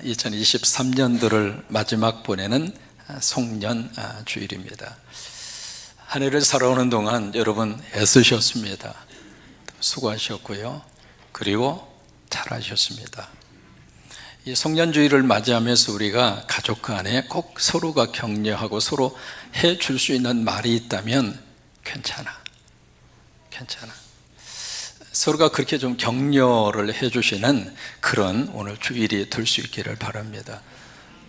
2023년도를 마지막 보내는 송년 주일입니다. 한 해를 살아오는 동안 여러분 애쓰셨습니다. 수고하셨고요. 그리고 잘하셨습니다. 이 송년주일을 맞이하면서 우리가 가족 간에 꼭 서로가 격려하고 서로 해줄 수 있는 말이 있다면 괜찮아. 서로가 그렇게 좀 격려를 해주시는 그런 오늘 주일이 될 수 있기를 바랍니다.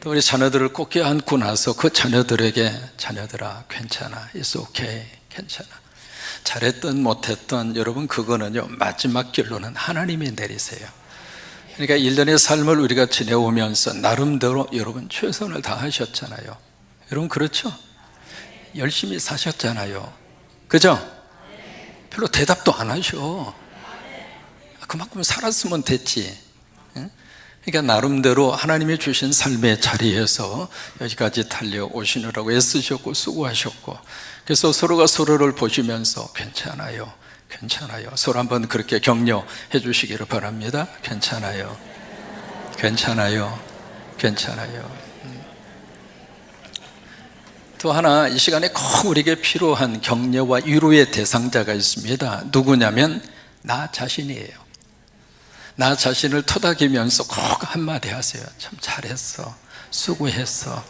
또 우리 자녀들을 꼭 껴안고 나서 그 자녀들에게 자녀들아 괜찮아, It's okay, 괜찮아. 잘했든 못했든 여러분 그거는요 마지막 결론은 하나님이 내리세요. 그러니까 1년의 삶을 우리가 지내오면서 나름대로 여러분 최선을 다하셨잖아요. 여러분 그렇죠? 열심히 사셨잖아요. 그죠? 별로 대답도 안 하셔. 그만큼 살았으면 됐지. 그러니까 나름대로 하나님이 주신 삶의 자리에서 여기까지 달려오시느라고 애쓰셨고 수고하셨고, 그래서 서로가 서로를 보시면서 괜찮아요. 서로 한번 그렇게 격려해 주시기를 바랍니다. 괜찮아요. 또 하나 이 시간에 꼭 우리에게 필요한 격려와 위로의 대상자가 있습니다. 누구냐면 나 자신이에요. 나 자신을 토닥이면서 꼭 한마디 하세요. 참 잘했어, 수고했어,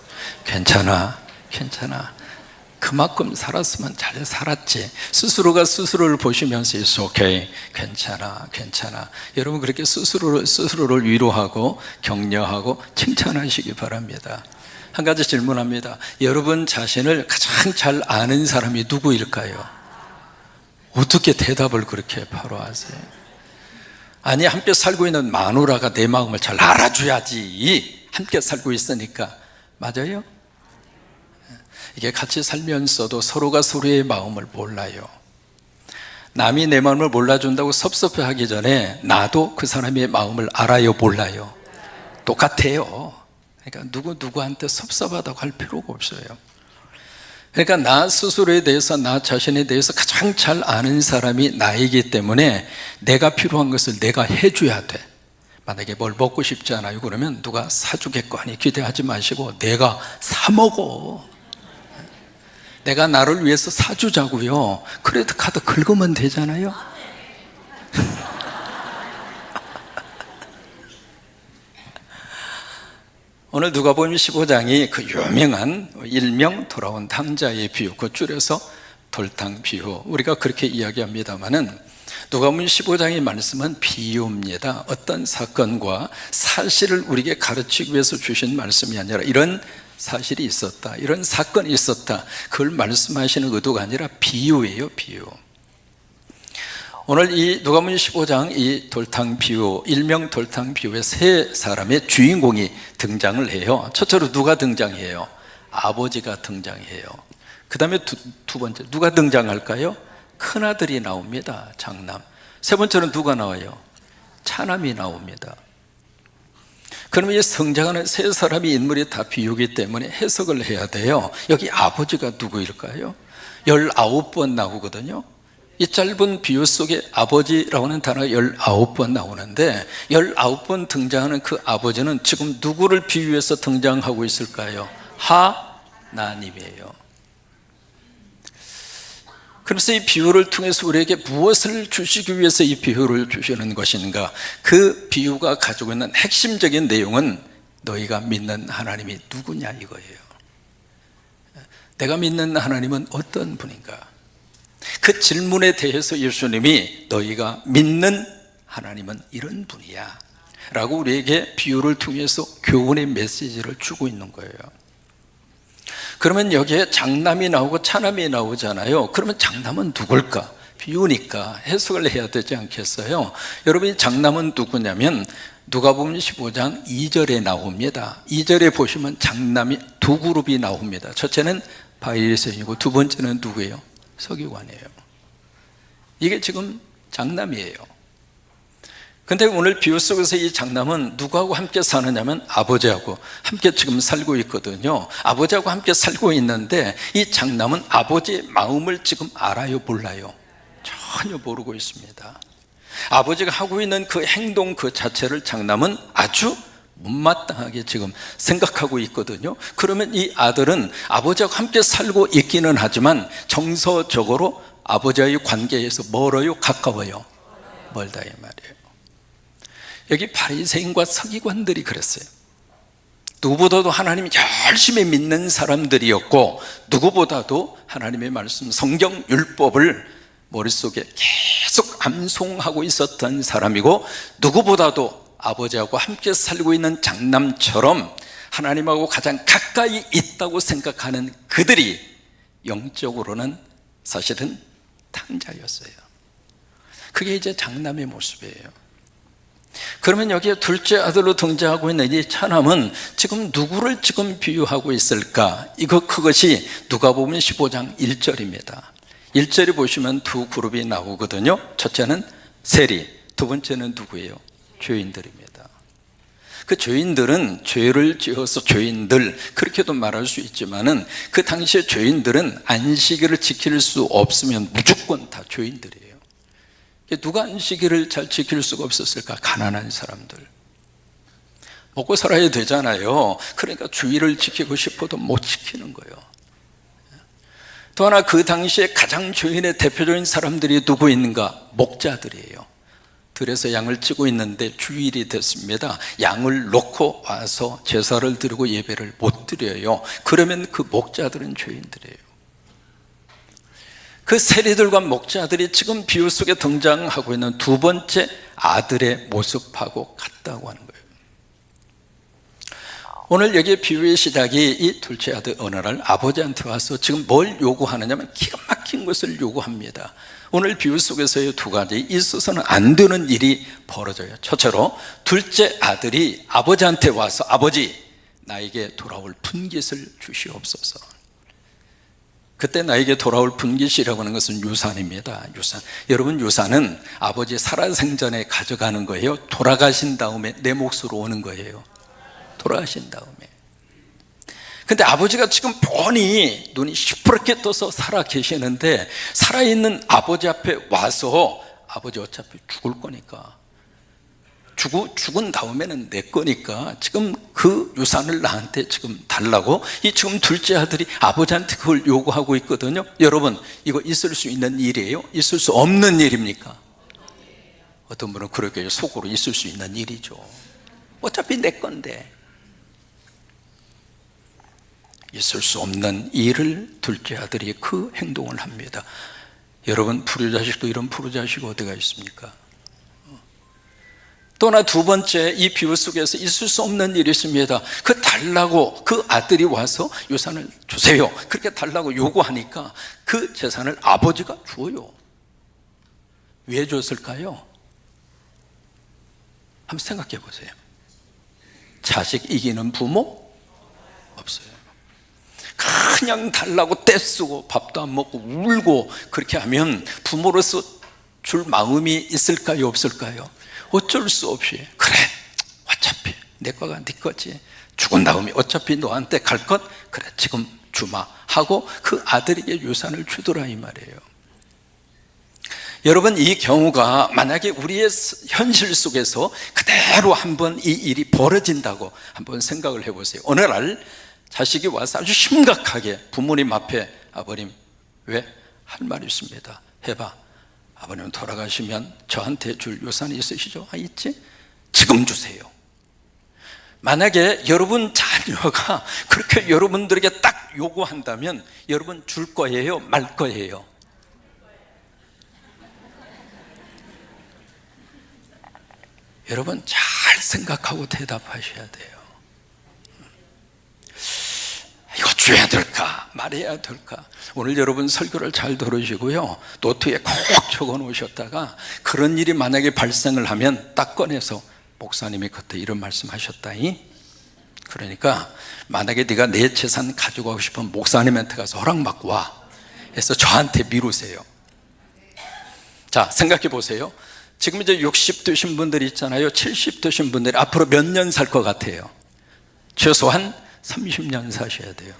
괜찮아. 그만큼 살았으면 잘 살았지. 스스로가 스스로를 보시면서 It's okay, 괜찮아. 여러분 그렇게 스스로를 위로하고 격려하고 칭찬하시기 바랍니다. 한 가지 질문합니다. 여러분 자신을 가장 잘 아는 사람이 누구일까요? 어떻게 대답을 그렇게 바로 하세요? 아니, 함께 살고 있는 마누라가 내 마음을 잘 알아줘야지. 함께 살고 있으니까. 맞아요? 이게 같이 살면서도 서로가 서로의 마음을 몰라요. 남이 내 마음을 몰라준다고 섭섭해하기 전에 나도 그 사람의 마음을 알아요, 몰라요? 똑같아요. 그러니까 누구한테 섭섭하다고 할 필요가 없어요. 그러니까 나 스스로에 대해서, 나 자신에 대해서 가장 잘 아는 사람이 나이기 때문에 내가 필요한 것을 내가 해줘야 돼. 만약에 뭘 먹고 싶지 않아요 그러면 누가 사주겠거니 기대하지 마시고 내가 사 먹어. 내가 나를 위해서 사주자고요. 크레딧 카드 긁으면 되잖아요. 오늘 누가복음 15장이 그 유명한 일명 돌아온 탕자의 비유, 그 줄여서 돌탕 비유, 우리가 그렇게 이야기합니다마는 누가복음 15장의 말씀은 비유입니다. 어떤 사건과 사실을 우리에게 가르치기 위해서 주신 말씀이 아니라 이런 사실이 있었다, 이런 사건이 있었다, 그걸 말씀하시는 의도가 아니라 비유예요, 비유. 오늘 이 누가복음 15장 이 돌탕 비유, 일명 돌탕 비유의 세 사람의 주인공이 등장을 해요. 첫째로 누가 등장해요? 아버지가 등장해요. 그 다음에 두 번째 누가 등장할까요? 큰아들이 나옵니다. 장남. 세 번째는 누가 나와요? 차남이 나옵니다. 그러면 이 성장하는 세 사람의 인물이 다 비유기 때문에 해석을 해야 돼요. 여기 아버지가 누구일까요? 19번 나오거든요. 이 짧은 비유 속에 아버지라고 하는 단어가 19번 나오는데 19번 등장하는 그 아버지는 지금 누구를 비유해서 등장하고 있을까요? 하나님이에요. 그래서 이 비유를 통해서 우리에게 무엇을 주시기 위해서 이 비유를 주시는 것인가? 그 비유가 가지고 있는 핵심적인 내용은 너희가 믿는 하나님이 누구냐 이거예요. 내가 믿는 하나님은 어떤 분인가? 그 질문에 대해서 예수님이 너희가 믿는 하나님은 이런 분이야 라고 우리에게 비유를 통해서 교훈의 메시지를 주고 있는 거예요. 그러면 여기에 장남이 나오고 차남이 나오잖아요. 그러면 장남은 누굴까? 비유니까 해석을 해야 되지 않겠어요? 여러분, 이 장남은 누구냐면 누가복음 15장 2절에 나옵니다. 2절에 보시면 장남이 두 그룹이 나옵니다. 첫째는 바리새인이고 두 번째는 누구예요? 서기관이에요. 이게 지금 장남이에요. 근데 오늘 비유 속에서 이 장남은 누구하고 함께 사느냐면 아버지하고 함께 지금 살고 있거든요. 아버지하고 함께 살고 있는데 이 장남은 아버지의 마음을 지금 알아요, 몰라요? 전혀 모르고 있습니다. 아버지가 하고 있는 그 행동 그 자체를 장남은 아주 못마땅하게 지금 생각하고 있거든요. 그러면 이 아들은 아버지하고 함께 살고 있기는 하지만 정서적으로 아버지와의 관계에서 멀어요, 가까워요? 멀다 이 말이에요. 여기 바리새인과 서기관들이 그랬어요. 누구보다도 하나님 열심히 믿는 사람들이었고, 누구보다도 하나님의 말씀 성경 율법을 머릿속에 계속 암송하고 있었던 사람이고, 누구보다도 아버지하고 함께 살고 있는 장남처럼 하나님하고 가장 가까이 있다고 생각하는 그들이 영적으로는 사실은 탕자였어요. 그게 이제 장남의 모습이에요. 그러면 여기에 둘째 아들로 등장하고 있는 이 차남은 지금 누구를 지금 비유하고 있을까? 그것이 누가복음 15장 1절입니다. 1절에 보시면 두 그룹이 나오거든요. 첫째는 세리, 두 번째는 누구예요? 죄인들입니다. 그 죄인들은 죄를 지어서 죄인들 그렇게도 말할 수 있지만은 그 당시에 죄인들은 안식일을 지킬 수 없으면 무조건 다 죄인들이에요. 누가 안식일을 잘 지킬 수가 없었을까? 가난한 사람들. 먹고 살아야 되잖아요. 그러니까 주일을 지키고 싶어도 못 지키는 거예요. 또 하나 그 당시에 가장 죄인의 대표적인 사람들이 누구 있는가? 목자들이에요. 들에서 양을 찌고 있는데 주일이 됐습니다. 양을 놓고 와서 제사를 드리고 예배를 못 드려요. 그러면 그 목자들은 죄인들이에요. 그 세리들과 목자들이 지금 비유 속에 등장하고 있는 두 번째 아들의 모습하고 같다고 하는 거예요. 오늘 여기 비유의 시작이 이 둘째 아들 어느 날 아버지한테 와서 지금 뭘 요구하느냐면 기가 막힌 것을 요구합니다. 오늘 비유 속에서의 두 가지 있어서는 안 되는 일이 벌어져요. 첫째로 둘째 아들이 아버지한테 와서 아버지 나에게 돌아올 분깃을 주시옵소서. 그때 나에게 돌아올 분깃이라고 하는 것은 유산입니다. 유산. 여러분 유산은 아버지 살아생전에 가져가는 거예요? 돌아가신 다음에 내 몫으로 오는 거예요? 돌아가신 다음에. 근데 아버지가 지금 뻔히 눈이 시퍼렇게 떠서 살아 계시는데 살아있는 아버지 앞에 와서 아버지 어차피 죽을 거니까 죽은 다음에는 내 거니까 지금 그 유산을 나한테 지금 달라고 이 지금 둘째 아들이 아버지한테 그걸 요구하고 있거든요. 여러분 이거 있을 수 있는 일이에요? 있을 수 없는 일입니까? 어떤 분은 그렇게 속으로 있을 수 있는 일이죠. 어차피 내 건데. 있을 수 없는 일을 둘째 아들이 그 행동을 합니다. 여러분 불효자식도 이런 불효자식 어디가 있습니까? 또나 두 번째 이 비유 속에서 있을 수 없는 일이 있습니다. 그 달라고 그 아들이 와서 유산을 주세요 그렇게 달라고 요구하니까 그 재산을 아버지가 주어요. 왜 줬을까요? 한번 생각해 보세요. 자식 이기는 부모 없어요. 그냥 달라고 떼쓰고 밥도 안 먹고 울고 그렇게 하면 부모로서 줄 마음이 있을까요? 없을까요? 어쩔 수 없이 그래 어차피 내 거가 네 거지 죽은 다음에 어차피 너한테 갈 것 그래 지금 주마 하고 그 아들에게 유산을 주더라 이 말이에요. 여러분 이 경우가 만약에 우리의 현실 속에서 그대로 한번 이 일이 벌어진다고 한번 생각을 해보세요. 어느 날 자식이 와서 아주 심각하게 부모님 앞에 아버님 왜? 할 말이 있습니다. 해봐. 아버님 돌아가시면 저한테 줄 유산이 있으시죠? 아 있지? 지금 주세요. 만약에 여러분 자녀가 그렇게 여러분들에게 딱 요구한다면 여러분 줄 거예요? 말 거예요? 여러분 잘 생각하고 대답하셔야 돼요. 이거 줘야 될까 말해야 될까? 오늘 여러분 설교를 잘 들으시고요 노트에 꼭 적어 놓으셨다가 그런 일이 만약에 발생을 하면 딱 꺼내서 목사님이 그때 이런 말씀 하셨다니 그러니까 만약에 네가 내 재산 가져가고 싶으면 목사님한테 가서 허락받고 와 해서 저한테 미루세요. 자 생각해 보세요. 지금 이제 60 되신 분들이 있잖아요. 70 되신 분들이 앞으로 몇 년 살 것 같아요? 최소한 30년 사셔야 돼요.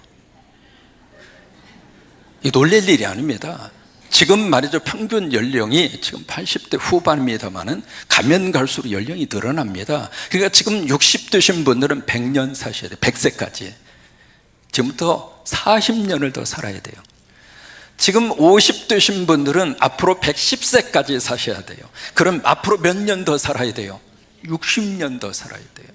이 놀랄 일이 아닙니다. 지금 말이죠, 평균 연령이 지금 80대 후반입니다만은 가면 갈수록 연령이 늘어납니다. 그러니까 지금 60 되신 분들은 100년 사셔야 돼요. 100세까지. 지금부터 40년을 더 살아야 돼요. 지금 50 되신 분들은 앞으로 110세까지 사셔야 돼요. 그럼 앞으로 몇 년 더 살아야 돼요? 60년 더 살아야 돼요.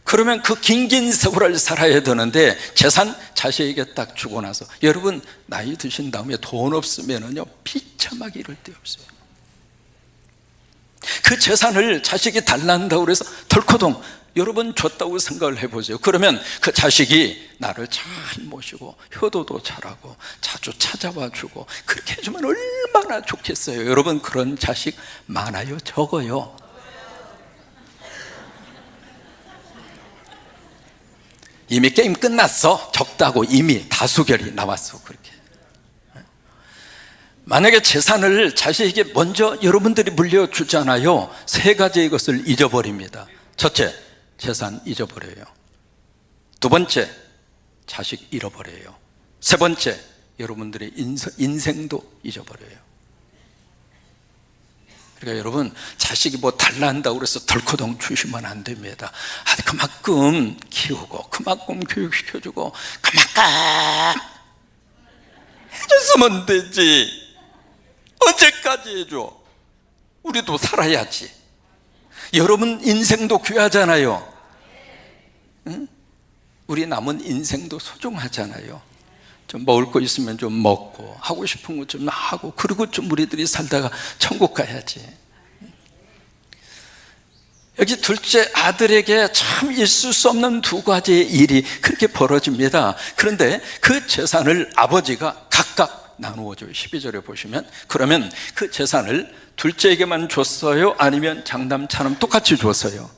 그러면 그 긴 세월을 살아야 되는데 재산 자식에게 딱 주고 나서, 여러분 나이 드신 다음에 돈 없으면은요 비참하게 이럴 데 없어요. 그 재산을 자식이 달란다고 그래서 덜커덩 여러분 줬다고 생각을 해보세요. 그러면 그 자식이 나를 잘 모시고 효도도 잘하고 자주 찾아와 주고 그렇게 해주면 얼마나 좋겠어요. 여러분 그런 자식 많아요, 적어요? 이미 게임 끝났어. 적다고 이미 다수결이 나왔어. 그렇게. 만약에 재산을 자식에게 먼저 여러분들이 물려주잖아요. 세 가지의 것을 잊어버립니다. 첫째, 재산 잊어버려요. 두 번째, 자식 잃어버려요. 세 번째, 여러분들의 인생도 잊어버려요. 그러니까 여러분 자식이 뭐 달란다고 그래서 덜커덩 주시면 안 됩니다. 그만큼 키우고 그만큼 교육시켜주고 그만큼 해줬으면 되지. 언제까지 해줘? 우리도 살아야지. 여러분 인생도 귀하잖아요. 응? 우리 남은 인생도 소중하잖아요. 좀 먹을 거 있으면 좀 먹고 하고 싶은 거 좀 하고, 그리고 좀 우리들이 살다가 천국 가야지. 여기 둘째 아들에게 참 있을 수 없는 두 가지의 일이 그렇게 벌어집니다. 그런데 그 재산을 아버지가 각각 나누어줘요. 12절에 보시면. 그러면 그 재산을 둘째에게만 줬어요? 아니면 장남처럼 똑같이 줬어요?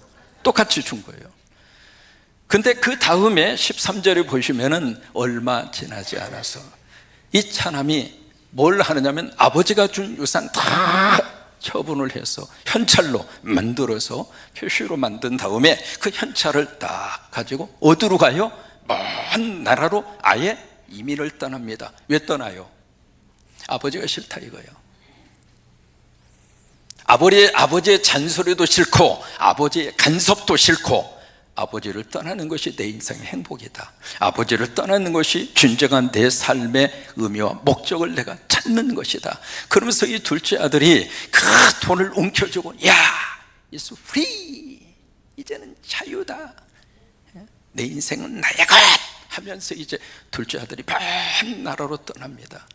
똑같이 준 거예요. 근데 그 다음에 13절에 보시면은 얼마 지나지 않아서 이 차남이 뭘 하느냐면 아버지가 준 유산 다 처분을 해서 현찰로 만들어서 표시로 만든 다음에 그 현찰을 딱 가지고 어디로 가요? 먼 나라로 아예 이민을 떠납니다. 왜 떠나요? 아버지가 싫다 이거예요. 아버지의 잔소리도 싫고 아버지의 간섭도 싫고, 아버지를 떠나는 것이 내 인생의 행복이다. 아버지를 떠나는 것이 진정한 내 삶의 의미와 목적을 내가 찾는 것이다. 그러면서 이 둘째 아들이 그 돈을 움켜쥐고, 야, it's free. 이제는 자유다. 내 인생은 나의 것 하면서 이제 둘째 아들이 먼 나라로 떠납니다.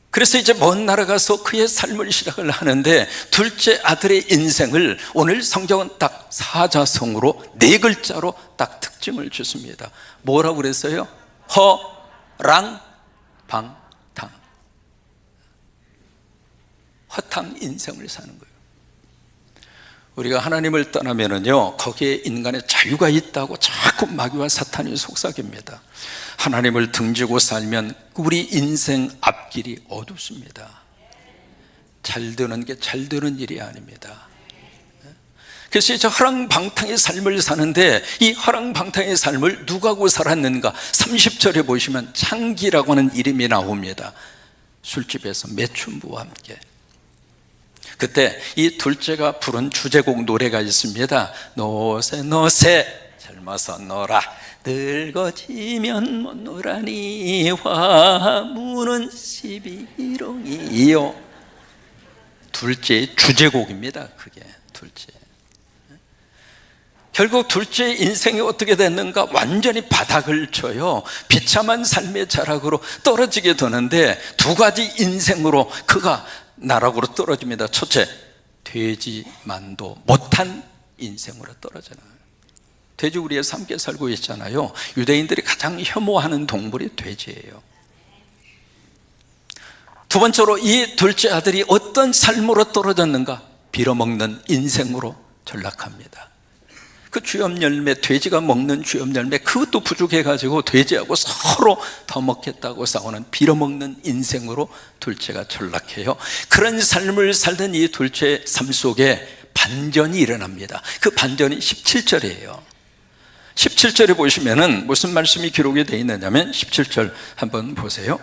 그래서 이제 먼 나라 가서 그의 삶을 시작을 하는데, 둘째 아들의 인생을 오늘 성경은 딱 사자성어로 네 글자로 딱 특징을 주습니다. 뭐라고 그랬어요? 허랑방탕. 허탕 인생을 사는 거예요. 우리가 하나님을 떠나면은요, 거기에 인간의 자유가 있다고 자꾸 마귀와 사탄이 속삭입니다. 하나님을 등지고 살면 우리 인생 앞길이 어둡습니다. 잘 되는 게 잘 되는 일이 아닙니다. 그래서 이제 허랑방탕의 삶을 사는데, 이 허랑방탕의 삶을 누가 하고 살았는가? 30절에 보시면 창기라고 하는 이름이 나옵니다. 술집에서 매춘부와 함께. 그때 이 둘째가 부른 주제곡 노래가 있습니다. 노세 노세 젊어서 놀아 늙어지면 못 놀아니 화무는 11홍이요. 둘째의 주제곡입니다. 그게 둘째. 결국 둘째의 인생이 어떻게 됐는가? 완전히 바닥을 쳐요. 비참한 삶의 자락으로 떨어지게 되는데, 두 가지 인생으로 그가 나락으로 떨어집니다. 첫째, 돼지만도 못한 인생으로 떨어져요. 돼지 우리에서 함께 살고 있잖아요. 유대인들이 가장 혐오하는 동물이 돼지예요. 두 번째로 이 둘째 아들이 어떤 삶으로 떨어졌는가? 빌어먹는 인생으로 전락합니다. 그 주엽 열매, 돼지가 먹는 주엽 열매, 그것도 부족해가지고 돼지하고 서로 더 먹겠다고 싸우는 빌어먹는 인생으로 둘째가 전락해요. 그런 삶을 살던 이 둘째 삶 속에 반전이 일어납니다. 그 반전이 17절이에요 17절에 보시면은 무슨 말씀이 기록이 되어 있느냐면 17절 한번 보세요.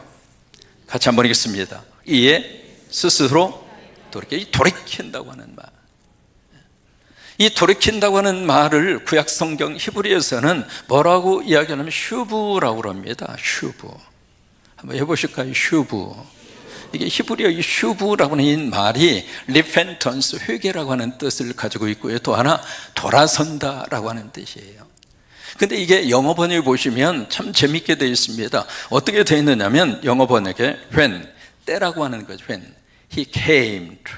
같이 한번 읽겠습니다. 이에 스스로 돌이킨다고 하는 말, 이 돌이킨다고 하는 말을 구약 성경 히브리에서는 뭐라고 이야기하냐면 슈브라고 합니다. 슈브. 한번 해보실까요? 슈브. 이게 히브리어 이 슈브라고 하는 이 말이 repentance, 회개라고 하는 뜻을 가지고 있고요. 또 하나 돌아선다라고 하는 뜻이에요. 근데 이게 영어 번역에 보시면 참 재밌게 되어 있습니다. 어떻게 되어 있느냐면 영어 번역에 when, 때라고 하는 거죠. when he came to,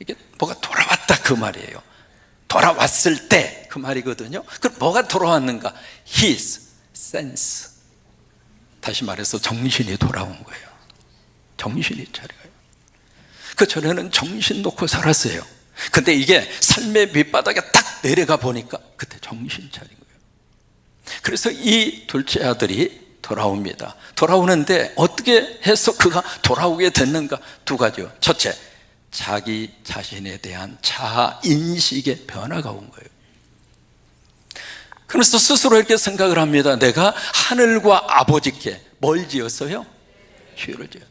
이게 뭐가 돌아왔다 그 말이에요. 돌아왔을 때 그 말이거든요. 그럼 뭐가 돌아왔는가? his sense, 다시 말해서 정신이 돌아온 거예요. 정신이 차려요. 그 전에는 정신 놓고 살았어요. 근데 이게 삶의 밑바닥에 딱 내려가 보니까 그때 정신 차린 거예요. 그래서 이 둘째 아들이 돌아옵니다. 돌아오는데 어떻게 해서 그가 돌아오게 됐는가? 두 가지요. 첫째, 자기 자신에 대한 자아 인식의 변화가 온 거예요. 그러면서 스스로 이렇게 생각을 합니다. 내가 하늘과 아버지께 뭘 지었어요? 죄를 지었어요.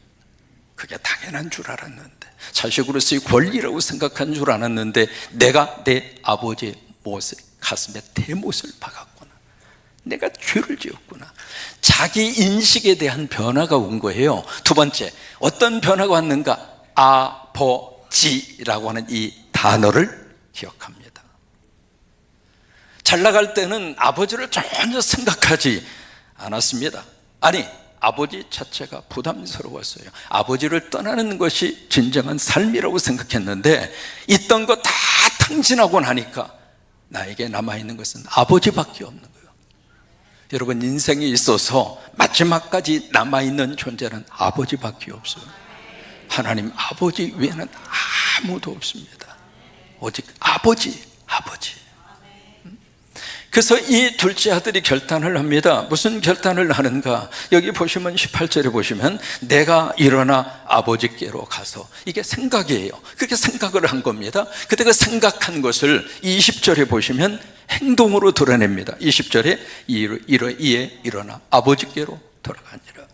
그게 당연한 줄 알았는데, 자식으로서의 권리라고 생각한 줄 알았는데, 내가 내 아버지의 못을 가슴에 대못을 박았구나. 내가 죄를 지었구나. 자기 인식에 대한 변화가 온 거예요. 두 번째, 어떤 변화가 왔는가? 아버지라고 하는 이 단어를 기억합니다. 잘 나갈 때는 아버지를 전혀 생각하지 않았습니다. 아니, 아버지 자체가 부담스러웠어요. 아버지를 떠나는 것이 진정한 삶이라고 생각했는데, 있던 거 다 탕진하고 나니까 나에게 남아있는 것은 아버지밖에 없는 거예요. 여러분, 인생에 있어서 마지막까지 남아있는 존재는 아버지밖에 없어요. 하나님 아버지 외에는 아무도 없습니다. 오직 아버지. 그래서 이 둘째 아들이 결단을 합니다. 무슨 결단을 하는가? 여기 보시면 18절에 보시면 내가 일어나 아버지께로 가서, 이게 생각이에요. 그렇게 생각을 한 겁니다. 그때 그 생각한 것을 20절에 보시면 행동으로 드러냅니다. 20절에 이에 일어나 아버지께로 돌아가니라.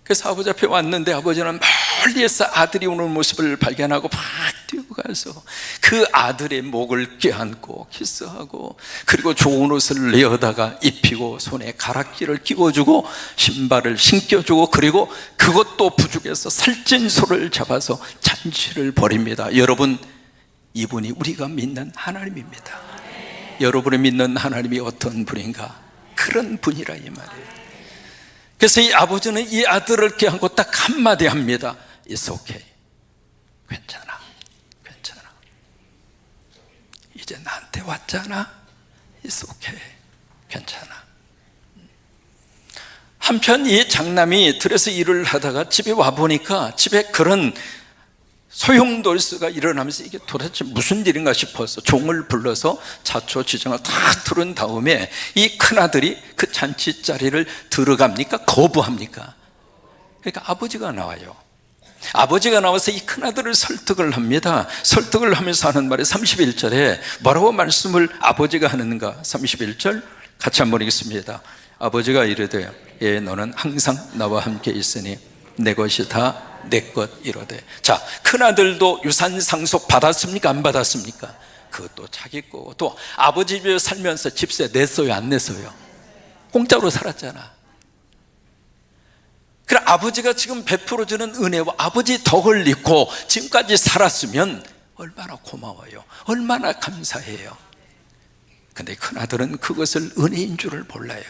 그래서 아버지 앞에 왔는데 아버지는 멀리에서 아들이 오는 모습을 발견하고 막 뛰고 가서 그 아들의 목을 껴안고 키스하고, 그리고 좋은 옷을 내어다가 입히고 손에 가락지를 끼워주고 신발을 신겨주고, 그리고 그것도 부족해서 살찐 소를 잡아서 잔치를 벌입니다. 여러분, 이분이 우리가 믿는 하나님입니다. 여러분이 믿는 하나님이 어떤 분인가? 그런 분이라 이 말이에요. 그래서 이 아버지는 이 아들을 껴안고 딱 한마디 합니다. It's okay. 괜찮아. 이제 나한테 왔잖아. It's okay. 괜찮아. 한편 이 장남이 들에서 일을 하다가 집에 와보니까 집에 그런 소용돌이가 일어나면서 이게 도대체 무슨 일인가 싶어서 종을 불러서 자초지종을 다 들은 다음에 이 큰아들이 그 잔치 자리를 들어갑니까? 거부합니까? 그러니까 아버지가 나와요. 아버지가 나와서 이 큰아들을 설득을 합니다. 설득을 하면서 하는 말이 31절에 뭐라고 말씀을 아버지가 하는가? 31절 같이 한번 읽겠습니다. 아버지가 이르되 예, 너는 항상 나와 함께 있으니 내 것이 다 내 것 이러되. 자, 큰아들도 유산 상속 받았습니까? 안 받았습니까? 그것도 자기 거고, 또 아버지 집에 살면서 집세 냈어요? 안 냈어요? 공짜로 살았잖아. 그래, 아버지가 지금 베풀어주는 은혜와 아버지 덕을 입고 지금까지 살았으면 얼마나 고마워요. 얼마나 감사해요. 근데 큰아들은 그것을 은혜인 줄을 몰라요.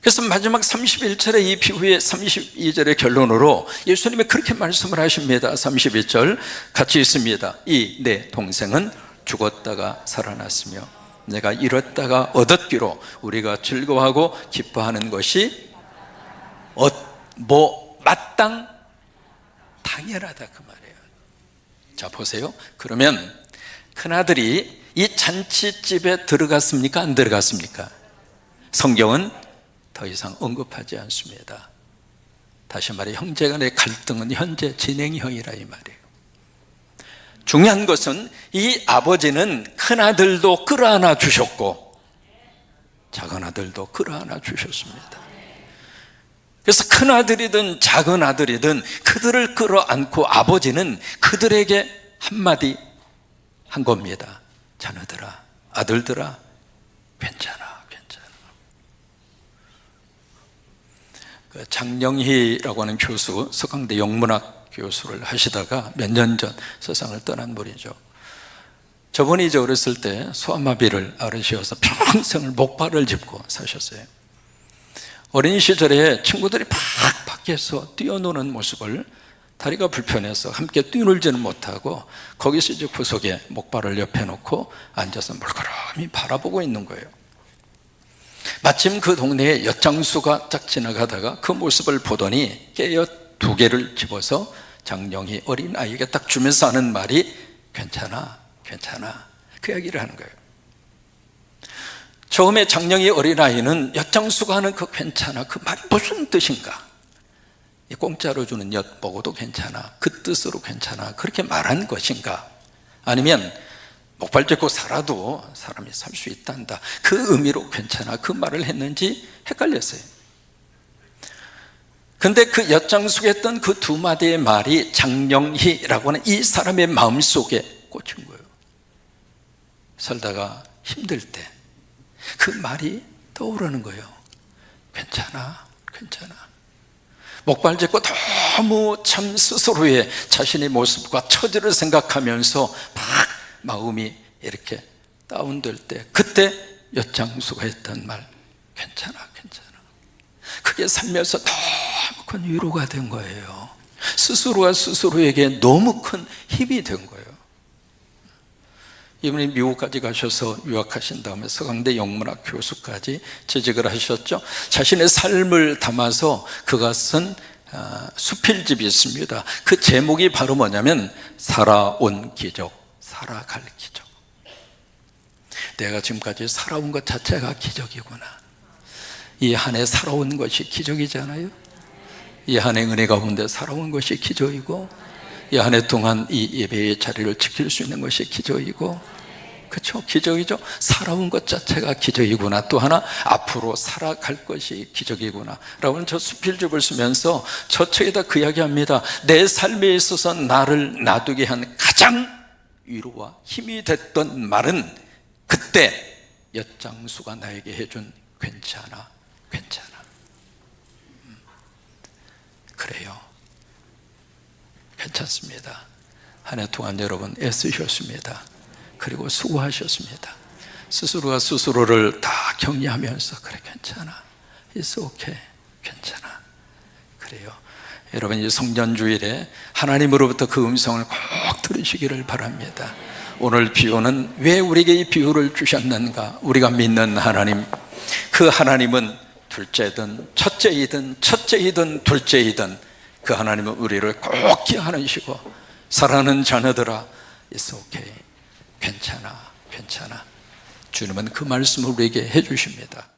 그래서 마지막 31절의 이 비유의 32절의 결론으로 예수님이 그렇게 말씀을 하십니다. 31절 같이 있습니다. 이 내 동생은 죽었다가 살아났으며 내가 잃었다가 얻었기로 우리가 즐거워하고 기뻐하는 것이 당연하다 그 말이에요. 자, 보세요. 그러면 큰아들이 이 잔치집에 들어갔습니까? 안 들어갔습니까? 성경은 더 이상 언급하지 않습니다. 다시 말해 형제간의 갈등은 현재 진행형이라 이 말이에요. 중요한 것은 이 아버지는 큰아들도 끌어안아 주셨고 작은아들도 끌어안아 주셨습니다. 그래서 큰아들이든 작은아들이든 그들을 끌어안고 아버지는 그들에게 한마디 한 겁니다. 자녀들아, 아들들아, 괜찮아, 괜찮아. 그 장영희라고 하는 교수, 서강대 영문학 교수를 하시다가 몇 년 전 세상을 떠난 분이죠. 저분이 이제 어렸을 때 소아마비를 앓으셔서 평생을 목발을 짚고 사셨어요. 어린 시절에 친구들이 막 밖에서 뛰어노는 모습을 다리가 불편해서 함께 뛰놀지는 못하고 거기서 이제 구석에 목발을 옆에 놓고 앉아서 물끄러미 바라보고 있는 거예요. 마침 그 동네에 엿장수가 딱 지나가다가 그 모습을 보더니 깨엿 2개를 집어서 장영희 어린아이에게 딱 주면서 하는 말이 괜찮아, 괜찮아, 그 이야기를 하는 거예요. 처음에 장영희 어린아이는 엿장수가 하는 그 괜찮아, 그 말이 무슨 뜻인가? 공짜로 주는 엿 보고도 괜찮아, 그 뜻으로 괜찮아, 그렇게 말한 것인가? 아니면 목발 짚고 살아도 사람이 살 수 있단다, 그 의미로 괜찮아, 그 말을 했는지 헷갈렸어요. 근데 그 엿장수가 했던 그 2마디의 말이 장영희라고 하는 이 사람의 마음속에 꽂힌 거예요. 살다가 힘들 때 그 말이 떠오르는 거예요. 괜찮아, 괜찮아. 목발 짚고 너무 참 스스로의 자신의 모습과 처지를 생각하면서 막 마음이 이렇게 다운될 때 그때 엿장수가 했던 말 괜찮아, 괜찮아, 그게 살면서 너무 큰 위로가 된 거예요. 스스로가 스스로에게 너무 큰 힘이 된 거예요. 이분이 미국까지 가셔서 유학하신 다음에 서강대 영문학 교수까지 재직을 하셨죠. 자신의 삶을 담아서 그가 쓴 수필집이 있습니다. 그 제목이 바로 뭐냐면 살아온 기적, 살아갈 기적. 내가 지금까지 살아온 것 자체가 기적이구나. 이 한 해 살아온 것이 기적이잖아요. 이 한 해 은혜 가운데 살아온 것이 기적이고, 이 한 해 동안 이 예배의 자리를 지킬 수 있는 것이 기적이고, 그렇죠? 기적이죠. 살아온 것 자체가 기적이구나. 또 하나 앞으로 살아갈 것이 기적이구나 라고 저 수필집을 쓰면서 저쪽에다 그 이야기합니다. 내 삶에 있어서 나를 놔두게 한 가장 위로와 힘이 됐던 말은 그때 엿장수가 나에게 해준 괜찮아, 괜찮아. 그래요, 괜찮습니다. 한 해 동안 여러분 애쓰셨습니다. 그리고 수고하셨습니다. 스스로가 스스로를 다 격려하면서 그래, 괜찮아, It's okay, 괜찮아. 그래요. 여러분 이 성전주일에 하나님으로부터 그 음성을 꼭 들으시기를 바랍니다. 오늘 비유는 왜 우리에게 이 비유를 주셨는가? 우리가 믿는 하나님, 그 하나님은 둘째이든 첫째이든 첫째이든 둘째이든 그 하나님은 우리를 꼭 기억하시고, 사랑하는 자녀들아, It's okay, 괜찮아, 괜찮아. 주님은 그 말씀을 우리에게 해주십니다.